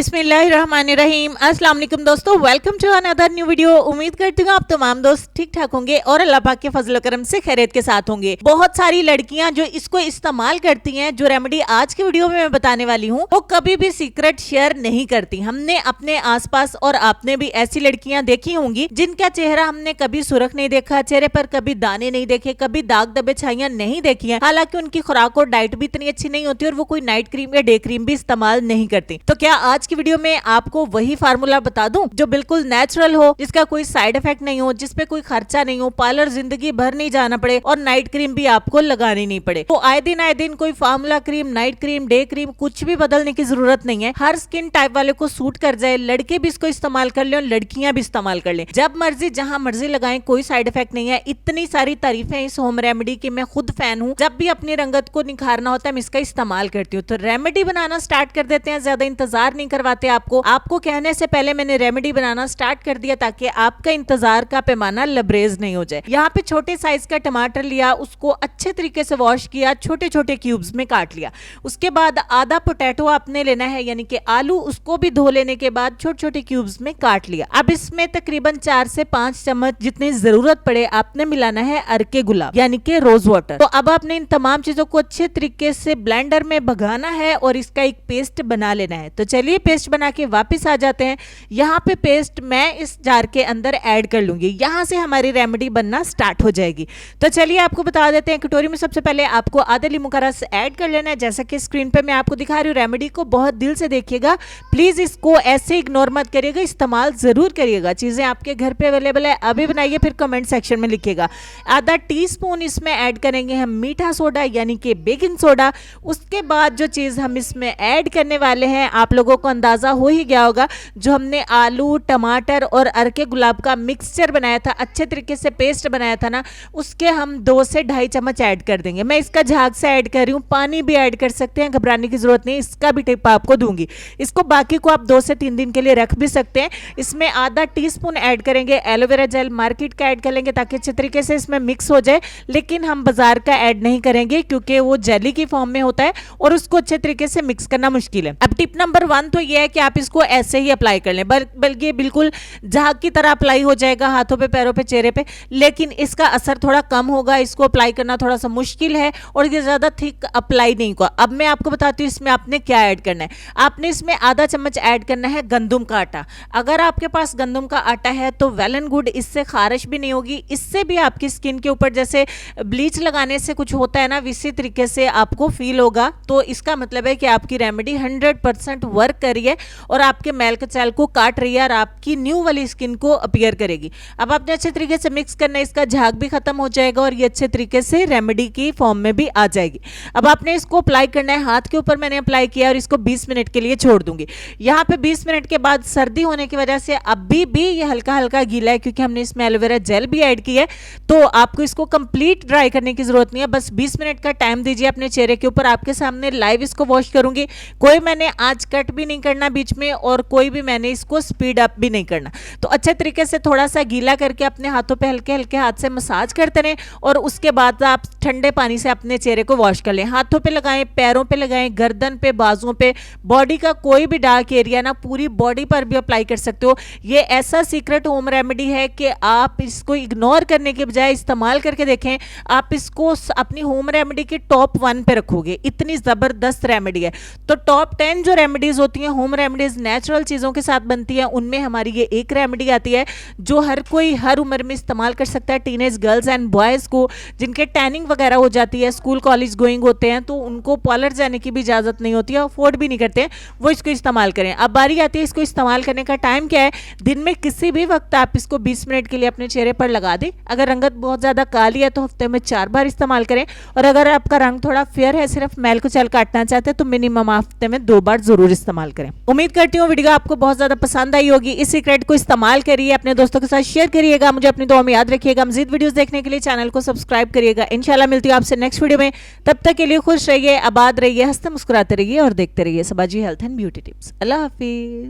बिस्मिल्लाहिर्रहमानिर्रहीम। अस्सलाम वालेकुम दोस्तों, welcome to another new video. उम्मीद करती हूँ आप तमाम दोस्त ठीक ठाक होंगे और अल्लाह पाक के फजल करम से खैरियत के साथ होंगे। बहुत सारी लड़कियां जो इसको इस्तेमाल करती हैं, जो रेमेडी आज की वीडियो में मैं बताने वाली हूँ, वो कभी भी सीक्रेट शेयर नहीं करती। हमने अपने आसपास और आपने भी ऐसी लड़कियां देखी होंगी जिनका चेहरा हमने कभी सुर्ख नहीं देखा, चेहरे पर कभी दाने नहीं देखे, कभी दाग दबे छाइयां नहीं देखी है। हालांकि उनकी खुराक और डाइट भी इतनी अच्छी नहीं होती और वो कोई नाइट क्रीम या डे क्रीम भी इस्तेमाल नहीं करती। तो क्या आज की वीडियो में आपको वही फार्मूला बता दूं जो बिल्कुल नेचुरल हो, जिसका कोई साइड इफेक्ट नहीं हो, जिसपे कोई खर्चा नहीं हो, पार्लर जिंदगी भर नहीं जाना पड़े और नाइट क्रीम भी आपको लगानी नहीं पड़े। तो आए दिन कोई formula cream, night cream, day cream कुछ भी बदलने की जरूरत नहीं है। हर स्किन टाइप वाले को सूट कर जाए, लड़के भी इसको इस्तेमाल कर ले और लड़कियां भी इस्तेमाल कर ले, जब मर्जी जहां मर्जी लगाएं, कोई साइड इफेक्ट नहीं है। इतनी सारी तारीफें इस होम रेमेडी की, मैं खुद फैन हूँ। जब भी अपनी रंगत को निखारना होता है मैं इसका इस्तेमाल करती हूँ। तो रेमेडी बनाना स्टार्ट कर देते हैं, ज्यादा इंतजार नहीं करवाते। आपको कहने से पहले मैंने रेमेडी बनाना स्टार्ट कर दिया ताकि आपका इंतजार का पैमाना लबरेज नहीं हो जाए। यहाँ पे छोटे साइज का टमाटर लिया, उसको अच्छे तरीके से वॉश किया, छोटे छोटे क्यूब्स में काट लिया। उसके बाद आधा पोटैटो आपने लेना है, यानी कि आलू, उसको भी धो लेने के बाद छोटे छोटे क्यूब्स में काट लिया। अब इसमें तकरीबन 4 से 5 चम्मच जितनी जरूरत पड़े आपने मिलाना है अरके गुलाब यानी कि रोज वाटर। तो अब आपने इन तमाम चीजों को अच्छे तरीके से ब्लेंडर में भगाना है और इसका एक पेस्ट बना लेना है। तो चलिए पेस्ट बना के वापस आ जाते हैं। यहाँ पे पेस्ट मैं इस जार के अंदर ऐड कर लूंगी, यहाँ से हमारी रेमेडी बनना स्टार्ट हो जाएगी। तो चलिए आपको बता देते हैं, कटोरी में सबसे पहले आपको आधा लींबू का रस ऐड कर लेना है। जैसा कि स्क्रीन पे मैं आपको दिखा रही हूँ, रेमेडी को बहुत दिल से देखिएगा, प्लीज इसको ऐसे इग्नोर मत करिएगा, इस्तेमाल जरूर करिएगा। चीजें आपके घर पे अवेलेबल है, अभी बनाइए, फिर कमेंट सेक्शन में लिखिएगा। आधा टीस्पून इसमें ऐड करेंगे हम मीठा सोडा यानी कि बेकिंग सोडा। उसके बाद जो चीज हम इसमें ऐड करने वाले हैं, आप लोगों को अंदाजा हो ही गया होगा, जो हमने आलू, टमाटर और अरके गुलाब का मिक्सचर बनाया था, अच्छे तरीके से पेस्ट बनाया था ना, उसके हम 2 से 2.5 चम्मच ऐड कर देंगे। मैं इसका झाग से ऐड कर रही हूँ, पानी भी ऐड कर सकते हैं, घबराने की जरूरत नहीं, इसका भी टिप आपको दूंगी। इसको बाकी को आप 2 से 3 दिन के लिए रख भी सकते हैं। इसमें आधा टीस्पून ऐड करेंगे एलोवेरा जेल, मार्केट का ऐड कर लेंगे ताकि अच्छे तरीके से इसमें मिक्स हो जाए, लेकिन हम बाजार का ऐड नहीं करेंगे क्योंकि वो जेली की फॉर्म में होता है और उसको अच्छे तरीके से मिक्स करना मुश्किल है। अब टिप नंबर 1 तो ये है कि आप इसको ऐसे ही अप्लाई कर लें, बल्कि बिल्कुल झाग की तरह अप्लाई हो जाएगा हाथों पे, पैरों पे, चेहरे पे, लेकिन इसका असर थोड़ा कम होगा। इसको अप्लाई करना थोड़ा सा मुश्किल है और ये ज्यादा थिक अप्लाई नहीं होगा। अब मैं आपको बताती हूँ इसमें आपने क्या ऐड करना है। आपने इसमें आधा चम्मच ऐड करना है गंदम का आटा। अगर आपके पास गंदम का आटा है तो वेल एंड गुड, इससे खारिश भी नहीं होगी, इससे भी आपकी स्किन के ऊपर जैसे ब्लीच लगाने से कुछ होता है ना, इसी तरीके से आपको फील होगा। तो इसका मतलब है कि आपकी रेमेडी 100% वर्क करी है और आपके मैल कचैल को काट रही है और आपकी न्यू वाली स्किन को अपीयर करेगी। अब आपने अच्छे तरीके से मिक्स करना है, इसका झाग भी खत्म हो जाएगा और ये अच्छे तरीके से रेमेडी की फॉर्म में भी आ जाएगी। अब आपने इसको अप्लाई करना है, हाथ के ऊपर मैंने अप्लाई किया और इसको 20 मिनट के लिए छोड़ दूंगी। यहाँ पे 20 मिनट के बाद सर्दी होने की वजह से अभी भी ये हल्का हल्का गीला है क्योंकि हमने इसमें एलोवेरा जेल भी ऐड की है। तो आपको इसको कंप्लीट ड्राई करने की जरूरत नहीं है, बस 20 मिनट का टाइम दीजिए अपने चेहरे के ऊपर। आपके सामने लाइव इसको वॉश करूंगी, कोई मैंने आज कट भी नहीं करना बीच में और कोई भी मैंने इसको स्पीड अप भी नहीं करना। तो अच्छे तरीके से थोड़ा सा गीला करके अपने हाथों पे हल्के हल्के हाथ से मसाज करते रहें और उसके बाद आप ठंडे पानी से अपने चेहरे को वॉश कर लें। हाथों पे लगाएं, पैरों पे लगाएं, गर्दन पे, बाजुओं पे, बॉडी का कोई भी डार्क एरिया ना, पूरी बॉडी पर भी अप्लाई कर सकते हो। ये ऐसा सीक्रेट होम रेमेडी है कि आप इसको इग्नोर करने के बजाय इस्तेमाल करके देखें। आप इसको अपनी होम रेमेडी के टॉप 1 पे रखोगे, इतनी जबरदस्त रेमेडी है। तो टॉप 10 जो रेमेडीज होती हैं, होम रेमेडीज नेचुरल चीजों के साथ बनती है, उनमें हमारी ये एक रेमेडी आती है जो हर कोई हर उम्र में इस्तेमाल कर सकता है। टीनेज गर्ल्स एंड बॉयज को जिनके टैनिंग वगैरह हो जाती है, स्कूल कॉलेज गोइंग होते हैं, तो उनको पार्लर जाने की भी इजाजत नहीं होती है, अफोर्ड भी नहीं करते हैं, वो इसको इस्तेमाल करें। अब बारी आती है इसको इस्तेमाल करने का टाइम क्या है। दिन में किसी भी वक्त आप इसको 20 मिनट के लिए अपने चेहरे पर लगा दें। अगर रंगत बहुत ज्यादा काली है तो हफ्ते में 4 बार इस्तेमाल करें और अगर आपका रंग थोड़ा फेयर है, सिर्फ मैल कुचैल काटना चाहते हैं, तो मिनिमम हफ्ते में 2 बार जरूर इस्तेमाल करें। उम्मीद करती हूँ वीडियो आपको बहुत ज्यादा पसंद आई होगी। इस सीक्रेट को इस्तेमाल करिए, अपने दोस्तों के साथ शेयर करिएगा, मुझे अपनी दुआ में याद रखिएगा। मजीद वीडियोस देखने के लिए चैनल को सब्सक्राइब करिएगा। इंशाल्लाह मिलती हूँ आपसे नेक्स्ट वीडियो में, तब तक के लिए खुश रहिए, आबाद रहिए, हंसते मुस्कुराते रहिए और देखते रहिए Sabaji health and beauty tips. अल्लाह हाफिज।